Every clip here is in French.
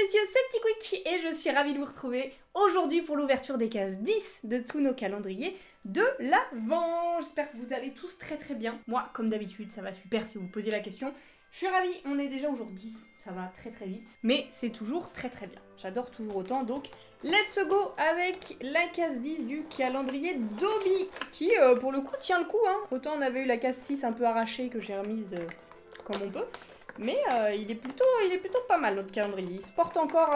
et messieurs, c'est Petit Quick et je suis ravie de vous retrouver aujourd'hui pour l'ouverture des cases 10 de tous nos calendriers de l'Avent. J'espère que vous allez tous très très bien. Moi, comme d'habitude, ça va super si vous vous posiez la question. Je suis ravie, on est déjà au jour 10, ça va très très vite, mais c'est toujours très très bien. J'adore toujours autant, donc let's go avec la case 10 du calendrier Dobby, qui pour le coup tient le coup, hein. Autant on avait eu la case 6 un peu arrachée que j'ai remise comme on peut, mais il est plutôt pas mal notre calendrier. Il se porte encore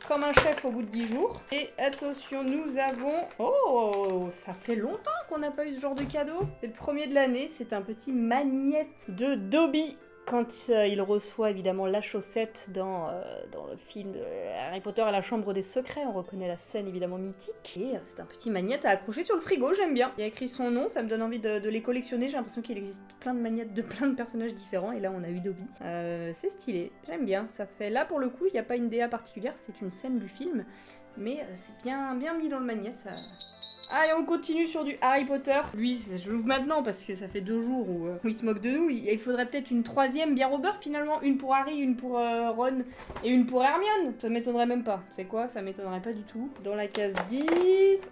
comme un chef au bout de 10 jours. Et attention, nous avons... Oh, ça fait longtemps qu'on n'a pas eu ce genre de cadeau. C'est le premier de l'année, c'est un petit magnète de Dobby. Quand il reçoit évidemment la chaussette dans le film Harry Potter et la chambre des secrets, on reconnaît la scène évidemment mythique. Et c'est un petit magnète à accrocher sur le frigo, j'aime bien. Il y a écrit son nom, ça me donne envie de les collectionner. J'ai l'impression qu'il existe plein de magnettes de plein de personnages différents. Et là on a eu Dobby. C'est stylé, j'aime bien. Ça fait là pour le coup, il n'y a pas une DA particulière, c'est une scène du film. Mais c'est bien mis dans le magnète, ça... Allez, on continue sur du Harry Potter. Lui, je l'ouvre maintenant parce que ça fait 2 jours où il se moque de nous. Il faudrait peut-être une troisième bière au beurre finalement. Une pour Harry, une pour Ron et une pour Hermione. Ça m'étonnerait même pas. C'est quoi? Ça m'étonnerait pas du tout. Dans la case 10...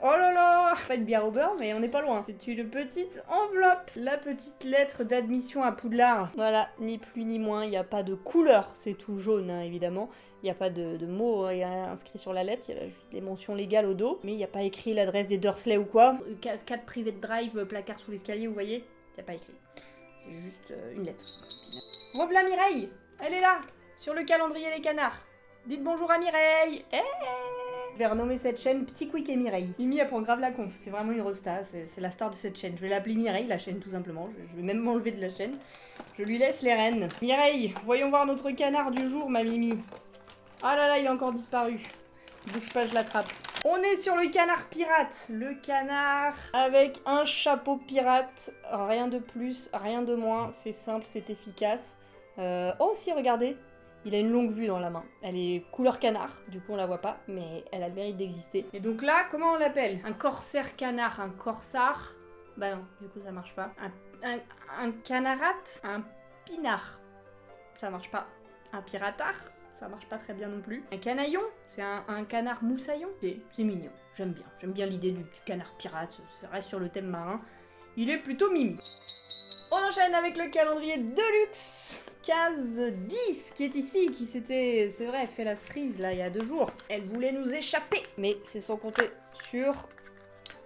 Oh là là! Pas de bière au beurre, mais on n'est pas loin. C'est une petite enveloppe. La petite lettre d'admission à Poudlard. Voilà, ni plus ni moins. Il n'y a pas de couleur. C'est tout jaune, hein, évidemment. Il n'y a pas de mots inscrits sur la lettre, il y a juste des mentions légales au dos, mais il n'y a pas écrit l'adresse des Dursley ou quoi. 4 private drive, placard sous l'escalier, vous voyez? Il n'y a pas écrit. C'est juste une lettre. Revoilà Mireille! Elle est là! Sur le calendrier des canards! Dites bonjour à Mireille! Je vais renommer cette chaîne Petit Quick et Mireille. Mimi, elle prend grave la conf, c'est vraiment une rosta, c'est la star de cette chaîne. Je vais l'appeler Mireille, la chaîne tout simplement. Je vais même m'enlever de la chaîne. Je lui laisse les rênes. Mireille, voyons voir notre canard du jour, ma Mimi. Ah là là, il a encore disparu. Bouge pas, je l'attrape. On est sur le canard pirate. Le canard avec un chapeau pirate. Rien de plus, rien de moins. C'est simple, c'est efficace. Oh si, regardez. Il a une longue vue dans la main. Elle est couleur canard. Du coup, on la voit pas, mais elle a le mérite d'exister. Et donc là, comment on l'appelle? Un corsaire canard. Un corsard. Bah non, du coup, ça marche pas. Un canarat. Un pinard. Ça marche pas. Un piratard. Ça marche pas très bien non plus. Un canaillon, c'est un canard moussaillon. C'est mignon, j'aime bien. J'aime bien l'idée du canard pirate, ça reste sur le thème marin. Il est plutôt mimi. On enchaîne avec le calendrier Deluxe. Case 10 qui est ici, qui s'était, c'est vrai, fait la cerise là il y a 2 jours. Elle voulait nous échapper. Mais c'est sans compter sur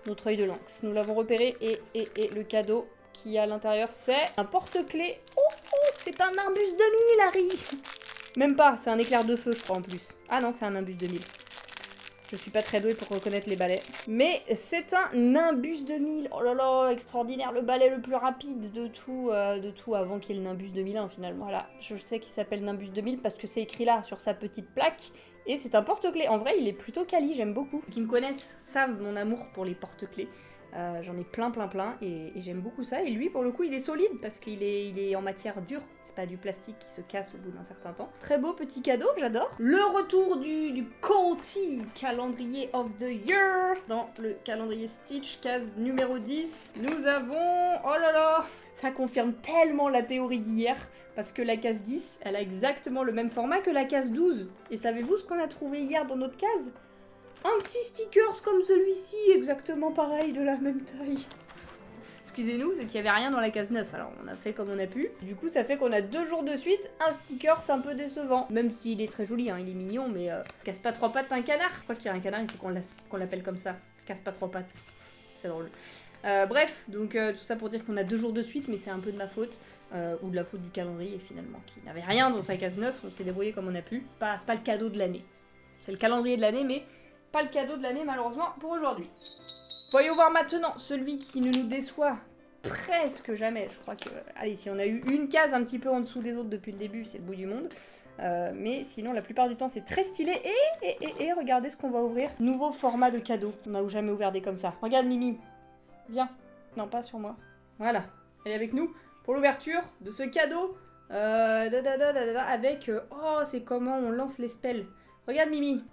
notre œil de lynx. Nous l'avons repéré et le cadeau qui a à l'intérieur c'est un porte-clés. Oh, c'est un Nimbus 2000, Harry. Même pas, c'est un éclair de feu, je crois, en plus. Ah non, c'est un Nimbus 2000. Je suis pas très douée pour reconnaître les balais. Mais c'est un Nimbus 2000. Oh là là, extraordinaire, le balai le plus rapide de tout avant qu'il y ait le Nimbus 2001, finalement. Voilà, je sais qu'il s'appelle Nimbus 2000 parce que c'est écrit là, sur sa petite plaque. Et c'est un porte-clés. En vrai, il est plutôt quali, j'aime beaucoup. Ceux qui me connaissent savent mon amour pour les porte-clés. J'en ai plein, et j'aime beaucoup ça. Et lui, pour le coup, il est solide parce qu'il est en matière dure. Pas du plastique qui se casse au bout d'un certain temps. Très beau petit cadeau, j'adore. Le retour du Coty calendrier of the year. Dans le calendrier Stitch, case numéro 10, nous avons... Oh là là, ça confirme tellement la théorie d'hier. Parce que la case 10, elle a exactement le même format que la case 12. Et savez-vous ce qu'on a trouvé hier dans notre case? Un petit stickers comme celui-ci, exactement pareil, de la même taille. Excusez-nous, c'est qu'il n'y avait rien dans la case 9, alors on a fait comme on a pu. Du coup, ça fait qu'on a 2 jours de suite un sticker, c'est un peu décevant. Même s'il est très joli, hein, il est mignon, mais casse pas 3 pattes un canard. Je crois qu'il y a un canard, il faut qu'on l'appelle comme ça. Casse pas 3 pattes. C'est drôle. Bref, donc tout ça pour dire qu'on a 2 jours de suite, mais c'est un peu de ma faute. Ou de la faute du calendrier, finalement, qui n'avait rien dans sa case 9, on s'est débrouillé comme on a pu. C'est pas le cadeau de l'année. C'est le calendrier de l'année, mais pas le cadeau de l'année, malheureusement, pour aujourd'hui. Voyons voir maintenant celui qui ne nous déçoit presque jamais. Je crois que, allez, si on a eu une case un petit peu en dessous des autres depuis le début, c'est le bout du monde. Mais sinon, la plupart du temps, c'est très stylé. Et regardez ce qu'on va ouvrir. Nouveau format de cadeau. On n'a jamais ouvert des comme ça. Regarde, Mimi. Viens. Non, pas sur moi. Voilà. Elle est avec nous pour l'ouverture de ce cadeau. Avec... oh, c'est comment on lance les spells. Regarde, Mimi.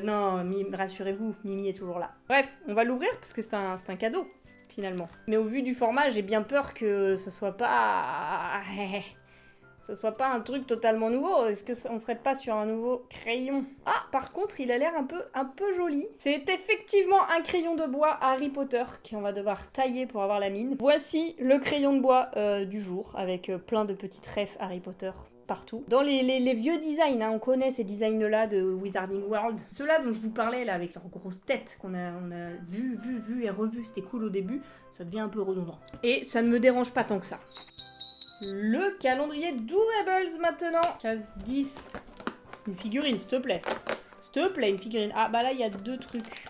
Non, rassurez-vous, Mimi est toujours là. Bref, on va l'ouvrir parce que c'est un cadeau, finalement. Mais au vu du format, j'ai bien peur que ce soit pas... ce soit pas un truc totalement nouveau. Est-ce que on serait pas sur un nouveau crayon? Ah, par contre, il a l'air un peu joli. C'est effectivement un crayon de bois Harry Potter qu'on va devoir tailler pour avoir la mine. Voici le crayon de bois du jour, avec plein de petites refs Harry Potter partout. Dans les vieux designs, hein, on connaît ces designs-là de Wizarding World. Ceux-là dont je vous parlais, là, avec leurs grosses têtes, qu'on a vu et revu, c'était cool au début, ça devient un peu redondant. Et ça ne me dérange pas tant que ça. Le calendrier Doorables maintenant. Case 10. Une figurine, s'il te plaît. S'il te plaît, une figurine. Ah, bah là, il y a 2 trucs.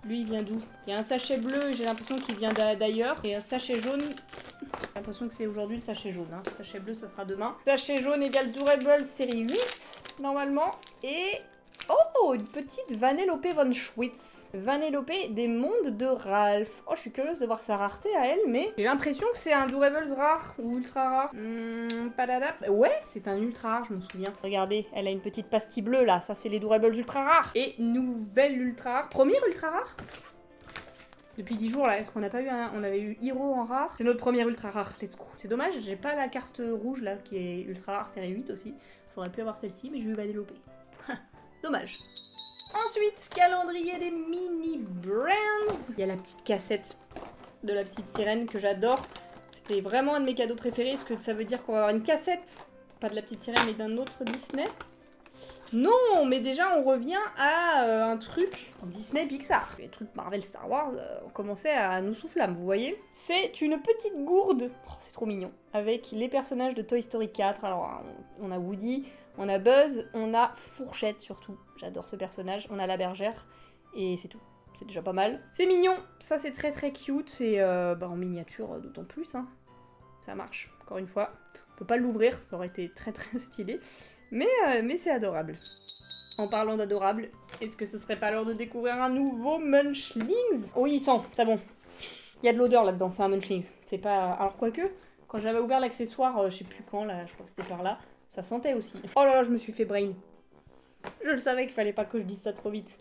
Lui, il vient d'où? Il y a un sachet bleu, j'ai l'impression qu'il vient d'ailleurs. Et un sachet jaune. J'ai l'impression que c'est aujourd'hui le sachet jaune. Hein. Sachet bleu, ça sera demain. Sachet jaune égale Doorables série 8, normalement. Et... oh, une petite Vanellope von Schwitz. Vanellope des mondes de Ralph. Oh, je suis curieuse de voir sa rareté à elle, mais j'ai l'impression que c'est un Doorables rare ou ultra rare. Padadap. Ouais, c'est un ultra rare, je me souviens. Regardez, elle a une petite pastille bleue là. Ça, c'est les Doorables ultra rares. Et nouvelle ultra rare. Première ultra rare depuis 10 jours là, est-ce qu'on n'a pas eu un... on avait eu Hiro en rare. C'est notre première ultra rare, let's go. C'est dommage, j'ai pas la carte rouge là, qui est ultra rare série 8 aussi. J'aurais pu avoir celle-ci, mais je vais Vanellope. Dommage. Ensuite, calendrier des mini brands. Il y a la petite cassette de la petite sirène que j'adore. C'était vraiment un de mes cadeaux préférés. Est-ce que ça veut dire qu'on va avoir une cassette? Pas de la petite sirène, mais d'un autre Disney? Non, mais déjà on revient à un truc Disney Pixar. Les trucs Marvel Star Wars, on commençait à nous souffler, vous voyez. C'est une petite gourde, oh, c'est trop mignon, avec les personnages de Toy Story 4. Alors on a Woody, on a Buzz, on a Fourchette surtout. J'adore ce personnage, on a la bergère, et c'est tout. C'est déjà pas mal. C'est mignon, ça c'est très très cute, et en miniature d'autant plus. Hein. Ça marche, encore une fois. On peut pas l'ouvrir, ça aurait été très très stylé. Mais c'est adorable. En parlant d'adorable, est-ce que ce serait pas l'heure de découvrir un nouveau Munchlings? Oui, il sent, c'est bon. Il y a de l'odeur là-dedans, c'est un Munchlings. C'est pas... alors quoique, quand j'avais ouvert l'accessoire, je sais plus quand, là, je crois que c'était par là, ça sentait aussi. Oh là là, je me suis fait brain. Je le savais qu'il fallait pas que je dise ça trop vite.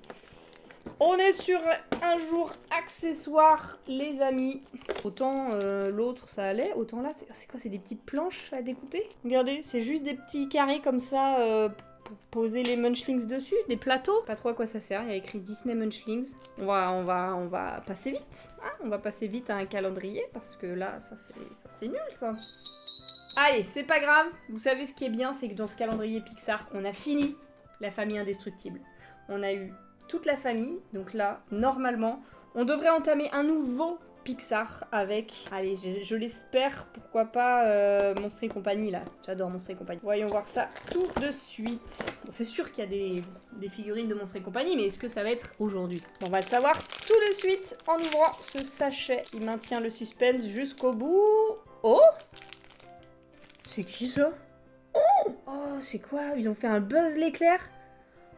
On est sur un jour accessoire, les amis. Autant l'autre ça allait, autant là, c'est quoi? C'est des petites planches à découper? Regardez, c'est juste des petits carrés comme ça pour poser les Munchlings dessus, des plateaux. Pas trop à quoi ça sert, il y a écrit Disney Munchlings. On va passer vite. Hein, on va passer vite à un calendrier parce que là, ça c'est nul ça. Allez, c'est pas grave. Vous savez ce qui est bien, c'est que dans ce calendrier Pixar, on a fini la famille indestructible. On a eu toute la famille, donc là, normalement, on devrait entamer un nouveau Pixar avec, allez, je l'espère, pourquoi pas Monstres et compagnie, là. J'adore Monstres et compagnie. Voyons voir ça tout de suite. Bon, c'est sûr qu'il y a des figurines de Monstres et compagnie, mais est-ce que ça va être aujourd'hui? On va le savoir tout de suite en ouvrant ce sachet qui maintient le suspense jusqu'au bout. Oh! C'est qui ça? Oh, c'est quoi? Ils ont fait un Buzz l'éclair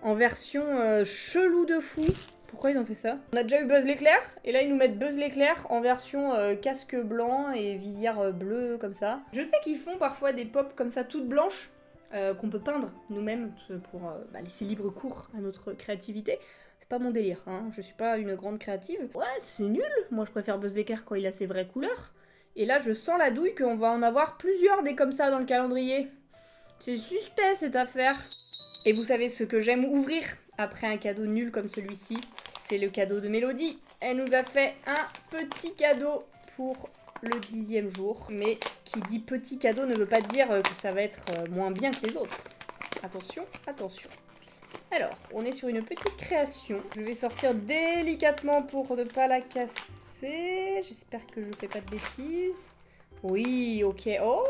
en version chelou de fou. Pourquoi ils ont fait ça? On a déjà eu Buzz l'éclair, et là ils nous mettent Buzz l'éclair en version casque blanc et visière bleue comme ça. Je sais qu'ils font parfois des pop comme ça toutes blanches, qu'on peut peindre nous-mêmes pour laisser libre cours à notre créativité. C'est pas mon délire, hein. Je suis pas une grande créative. Ouais, c'est nul. Moi je préfère Buzz l'éclair quand il a ses vraies couleurs. Et là je sens la douille qu'on va en avoir plusieurs des comme ça dans le calendrier. C'est suspect cette affaire. Et vous savez ce que j'aime ouvrir après un cadeau nul comme celui-ci? C'est le cadeau de Mélodie. Elle nous a fait un petit cadeau pour le 10e jour. Mais qui dit petit cadeau ne veut pas dire que ça va être moins bien que les autres. Attention, attention. Alors, on est sur une petite création. Je vais sortir délicatement pour ne pas la casser. J'espère que je ne fais pas de bêtises. Oui, ok. Oh,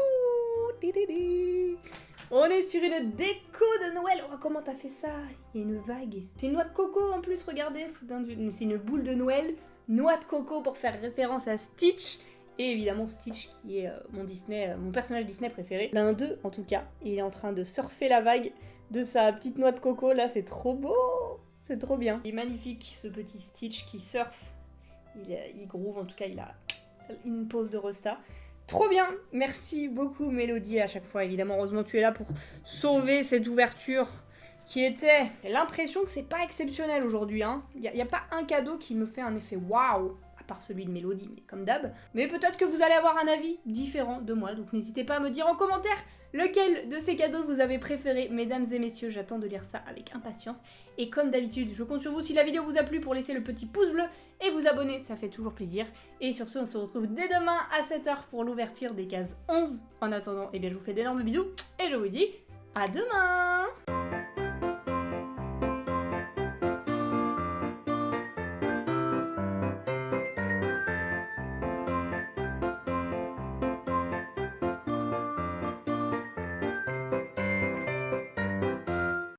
on est sur une déco de Noël. Oh, comment t'as fait ça? Il y a une vague. C'est une noix de coco en plus, regardez. C'est une boule de Noël. Noix de coco pour faire référence à Stitch. Et évidemment Stitch qui est mon personnage Disney préféré. L'un d'eux en tout cas. Il est en train de surfer la vague de sa petite noix de coco. Là, c'est trop beau. C'est trop bien. Il est magnifique ce petit Stitch qui surfe. Il groove, en tout cas il a une pose de Resta. Trop bien, merci beaucoup Mélodie à chaque fois, évidemment, heureusement tu es là pour sauver cette ouverture qui était... J'ai l'impression que c'est pas exceptionnel aujourd'hui, hein. Y a pas un cadeau qui me fait un effet waouh, à part celui de Mélodie, mais comme d'hab. Mais peut-être que vous allez avoir un avis différent de moi, donc n'hésitez pas à me dire en commentaire lequel de ces cadeaux vous avez préféré, mesdames et messieurs, j'attends de lire ça avec impatience. Et comme d'habitude, je compte sur vous si la vidéo vous a plu pour laisser le petit pouce bleu et vous abonner, ça fait toujours plaisir. Et sur ce, on se retrouve dès demain à 7h pour l'ouverture des cases 11. En attendant, eh bien, je vous fais d'énormes bisous et je vous dis à demain!